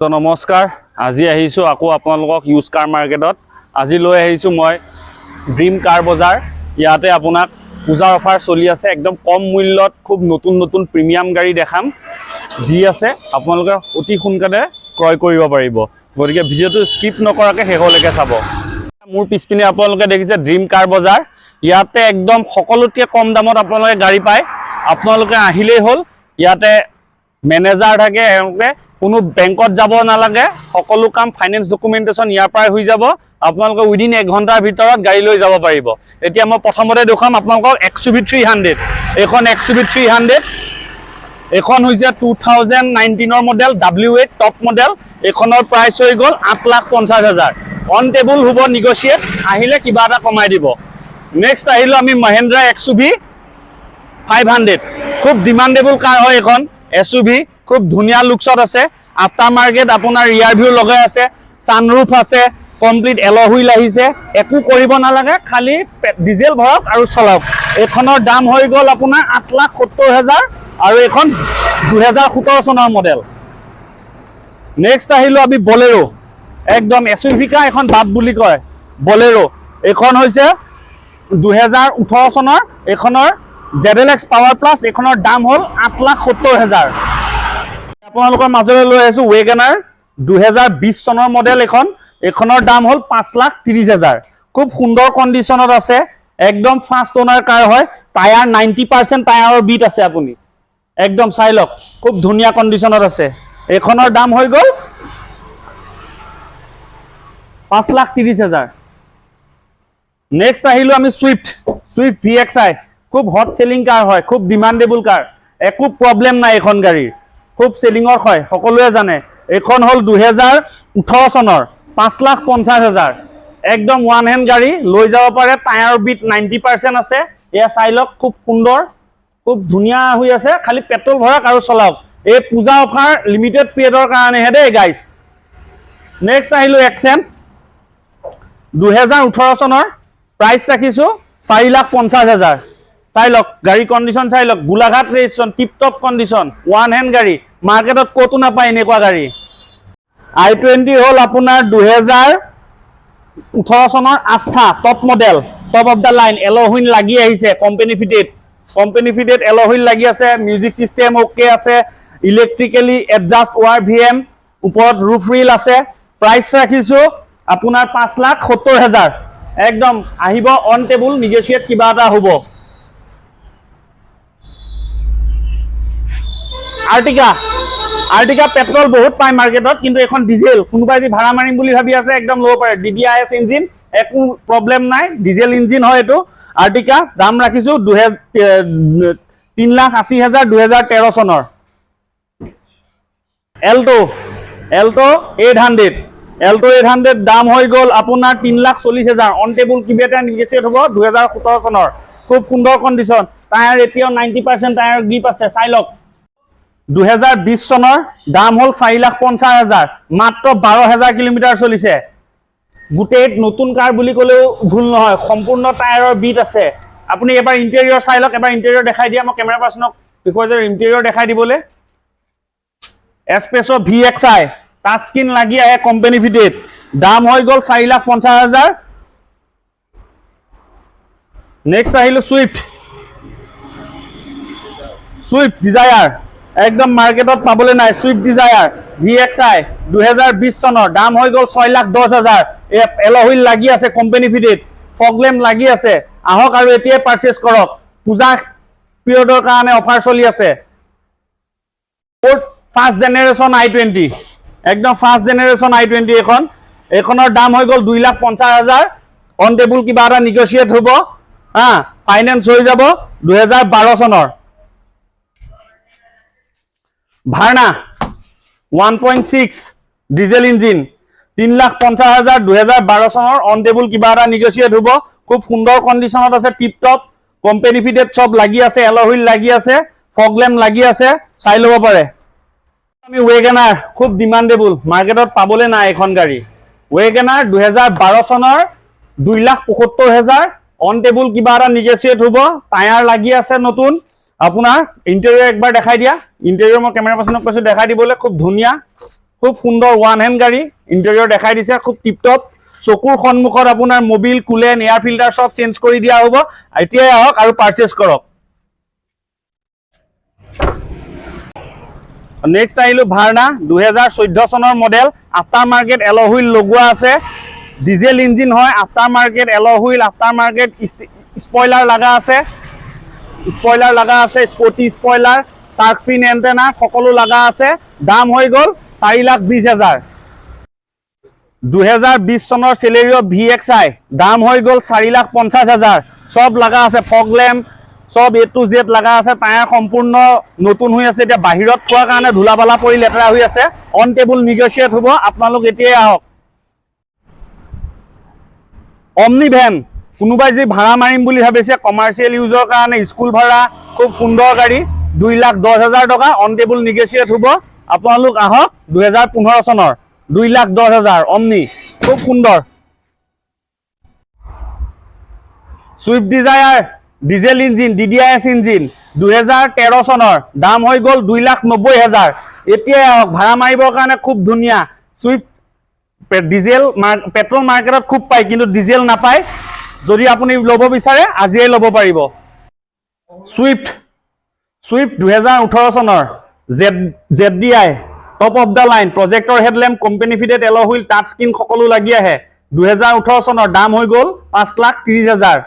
তো নমস্কাৰ আজি আহিছো আকৌ আপোনালোকক ইউজ কাৰ মাৰ্কেটত আজি লৈ আহিছো মই ড্ৰিম কাৰ বজাৰ ইয়াতে আপোনাক পূজাৰ অফাৰ চলি আছে একদম কম মূল্যত খুব নতুন নতুন প্ৰিমিয়াম গাড়ী দেখাম দি আছে আপোনালোকে অতি সোনকালে ক্ৰয় কৰিব পাৰিব গতিকে ভিডিওটো স্কিপ নকৰাকে শেষলৈকে চাব মোৰ পিছপিনে আপোনালোকে দেখিছে ড্ৰিম কাৰ বজাৰ ইয়াতে একদম সকলোতকৈ কম দামত আপোনালোকে গাড়ী পায় আপোনালোকে আহিলেই হ'ল ইয়াতে মেনেজাৰ থাকে এওঁলোকে কোনো বেংকত যাব নালাগে সকলো কাম ফাইনেন্স ডকুমেন্টেশন ইয়াৰ পৰাই হৈ যাব আপোনালোকে উইদিন 1 ঘণ্টাৰ ভিতৰত গাড়ী লৈ যাব পাৰিব এতিয়া মই প্ৰথমতে দেখাম আপোনালোকক XUV 300 এখন XUV 300 এখন হৈছে 2019 ৰ মডেল W8 টপ মডেল এখনৰ প্ৰাইস হৈ গল 8,50,000 অন টেবল হ'ব নেগোশিয়েট আহিলে কিবা এটা কমাই দিব নেক্সট আহিলো আমি মহিন্দ্ৰা XUV 500 খুব ডিমান্ডেবল কাৰ হয় এখন SUV খুব ধুনিয়া লুকছত আছে আফটাৰ মাৰ্কেট আপোনাৰ ৰিয়াৰ ভিউ লগাই আছে সানৰুফ আছে কমপ্লিট এলো হুইল আহিছে একো কৰিব নালাগে খালি ডিজেল ভৰক আৰু চলাওক এখনৰ দাম হৈ গল আপোনাৰ 8,70,000 আৰু এখন 2017 চনৰ মডেল নেক্সট আহিলো আমি বলেৰো একদম SUV কা এখন বাপ বুলি কয় বলেৰো এখন হৈছে 2018 চনৰ এখনৰ ZLX পাৱাৰ প্লাস এখনৰ দাম হল 8,70,000 আপোনালোকৰ মাজলৈ লৈ আহিছো ৱেগনাৰ 2020 চনৰ মডেল এখনৰ দাম হল 5,30,000 খুব সুন্দৰ কন্ডিশনত আছে একদম ফাস্ট ওনাৰ কাৰ হয় টায়াৰ 90% টায়াৰৰ বিট আছে আপুনি একদম চাই লওক খুব ধুনিয়া কন্ডিশনত আছে এখনৰ দাম হৈ গল 5,30,000 নেক্সট আহিলো আমি সুইফট VXI খুব হট সেলিং কাৰ হয় খুব ডিমান্ডেবল কাৰ একো প্ৰবলেম নাই এখন গাড়ীৰ খুব সেলিংৰ হয় সকলোৱে জানে এখন হল 2018 চনৰ 5,50,000 একদম ওয়ান হ্যান্ড গাড়ী লৈ যাব পাৰে টায়াৰ বিট 90% আছে এয়া চাইলক খুব সুন্দৰ খুব ধুনিয়া হৈ আছে খালি পেট্ৰল ভৰাক আৰু চলাওক এই পূজা অফাৰ লিমিটেড পিৰিয়ডৰ কাৰণে হে দেই গাইস নেক্সট আহিলো এক্সেন্ট 2018 চনৰ প্ৰাইস ৰাখিছো 4,50,000 চাইলক গাড়ী কন্ডিশন চাইলক Golaghat registration tip top condition one hand গাড়ী মাৰ্কেটত কত না পায় এনেকুৱা গাড়ী i20 হল আপোনাৰ 2018 চনৰ আস্থা top model top of the line এলো হুইল লাগি আহিছে কোম্পানী ফিটেড এলো হুইল লাগি আছে মিউজিক সিস্টেম ওকে আছে ইলেক্ট্ৰিক্যালি এডজাস্ট ORVM ওপৰত ৰুফ ৰিল আছে প্ৰাইস ৰাখিছো আপোনাৰ 5,70,000 একদম আহিব অন টেবল নেগোশিয়েট কিবা এটা হ'ব আৰ্টিকা পেট্ৰল বহুত পায় মাৰ্কেটত কিন্তু এখন ডিজেল কোনোবাই যদি ভাড়া মাৰিম বুলি ভাবি আছে একদম লো পাৰে DDIS ইঞ্জিন একো প্ৰবলেম নাই ডিজেল ইঞ্জিন হয় এটো আৰ্টিকা দাম ৰাখিছো 3,80,000 2013 চনৰ এল্টো 800 দাম হৈ গল আপোনাৰ 3,40,000 অন টেবল কিবেটা নেগোশিয়েট হ'ব 2017 চনৰ খুব সুন্দৰ কন্ডিশন টায়াৰ এতিয়াও 90% টায়াৰ গ্ৰিপ আছে চাইলক 2020 চনৰ দাম হল 4,50,000 মাত্ৰ 12,000 কিলোমিটাৰ চলিছে গুটেই নতুন কাৰ বুলি কলেও ভুল নহয় সম্পূৰ্ণ টায়াৰৰ বিট আছে আপুনি এবাৰ ইন্টেৰিয়ৰ চাইলক এবাৰ ইন্টেৰিয়ৰ দেখাই দিয়া মই কেমেৰা পাৰ্সনক বিকজ ইন্টেৰিয়ৰ দেখাই দিবলে এস্পেছো VXI টাচ স্ক্ৰিন লাগি আহে কোম্পানী ফিটেড দাম হৈ গল 4,50,000 নেক্সট আহিলো সুইফট ডিজায়াৰ একদম মাৰ্কেটত পাবলে নাই সুইফট ডিজায়াৰ VXI 2020 চনৰ দাম হৈ গল 6,10,000 এলো হুইল লাগি আছে কোম্পানী ফিটেড ফগলেম লাগি আছে আহক আৰু এতিয়া পাৰচেজ কৰক পূজা পিৰিয়ডৰ কাৰণে অফাৰ চলি আছে ফাৰ্স্ট জেনাৰেশন i20 একদম ফাৰ্স্ট জেনাৰেশন i20 এখনৰ দাম হৈ গল 2,50,000 অন টেবল কিবা এটা নেগোশিয়েট হ'ব ফাইনেন্স হৈ যাব 2012 চনৰ ভাৰ্না 1.6 ডিজেল ইঞ্জিন 3,50,000 2012 চনৰ অন টেবল কিবা এটা নেগোশিয়েট হ'ব খুব সুন্দৰ কন্ডিশনত আছে টিপ টপ কোম্পানী ফিটেড সব লাগি আছে এলো হুইল লাগি আছে ফগলেম লাগি আছে চাই লব পাৰে আমি ৱেগনাৰ খুব ডিমান্ডেবল মাৰ্কেটত পাবলে নাই এখন গাড়ী ৱেগনাৰ 2012 চনৰ 2,75,000 অন টেবল কিবা এটা নেগোশিয়েট হ'ব টায়াৰ লাগি আছে নতুন আপোনাৰ ইন্টেৰিয়ৰ একবাৰ দেখাই দিয়া ইন্টেৰিয়ৰ মই ক্যামেৰা পাৰ্সনক কৈছো দেখাই দিবলে খুব ধুনিয়া খুব সুন্দৰ ওৱান হেণ্ড গাড়ী ইণ্টেৰিয়ৰ দেখাই দিছে খুব টিপটপ চকুৰ সন্মুখত আপোনাৰ মোবিল কুলেন এয়াৰ ফিল্টাৰ সব চেঞ্জ কৰি দিয়া হ'ব এতিয়াই আহক আৰু পাৰচেজ কৰক নেক্সট আহিলো ভাৰ্না 2014 চনৰ model after market L wheel লগোৱা আছে ডিজেল ইঞ্জিন হয় after market L wheel after market spoiler লগা আছে স্পৰ্টি স্পয়লাৰ শাৰ্ক ফিন এন্টেনা সকলো লগা আছে দাম হৈ গ'ল 4,20,000 2020 চনৰ চেলেৰিও VXI দাম হৈ গ'ল 4,50,000 সব লগা আছে ফগ লেম্প সব A to Z লগা আছে টায়াৰ সম্পূৰ্ণ নতুন হৈ আছে এতিয়া বাহিৰত থোৱাৰ কাৰণে ধুলাবালা পৰি লেতেৰা হৈ আছে অন টেবুল নিগোচিয়েট হ'ব আপোনালোক এতিয়াই আহক অমনি ভ্যান কোনোবাই যে ভাড়া মাৰিম বুলি ভাবিছে কমাৰ্চিয়েল ইউজৰ কাৰণে স্কুল ভাড়া খুব সুন্দৰ গাড়ী 2,10,000 টকা অন টেবুল নিগোচিয়েট হ'ব আপোনালোক আহক 2015 চনৰ 2,10,000 অমনি খুব সুন্দৰ Swift Dzire diesel engine DDIS engine 2013 চনৰ দাম হৈ গ'ল 2,90,000 এতিয়াই আহক ভাড়া মাৰিবৰ কাৰণে খুব ধুনীয়া সুইফট ডিজেল পেট্ৰল মাৰ্কেটত খুব পায় কিন্তু ডিজেল নাপায় যদি আপুনি ল'ব বিচাৰে আজিয়ে ল'ব পাৰিব সুইফট 2018 চনৰ ZDI top of the line projector headlamp company fitted alloy wheel touch screen সকলো লাগি আহে 2018 চনৰ দাম হৈ গ'ল 5,30,000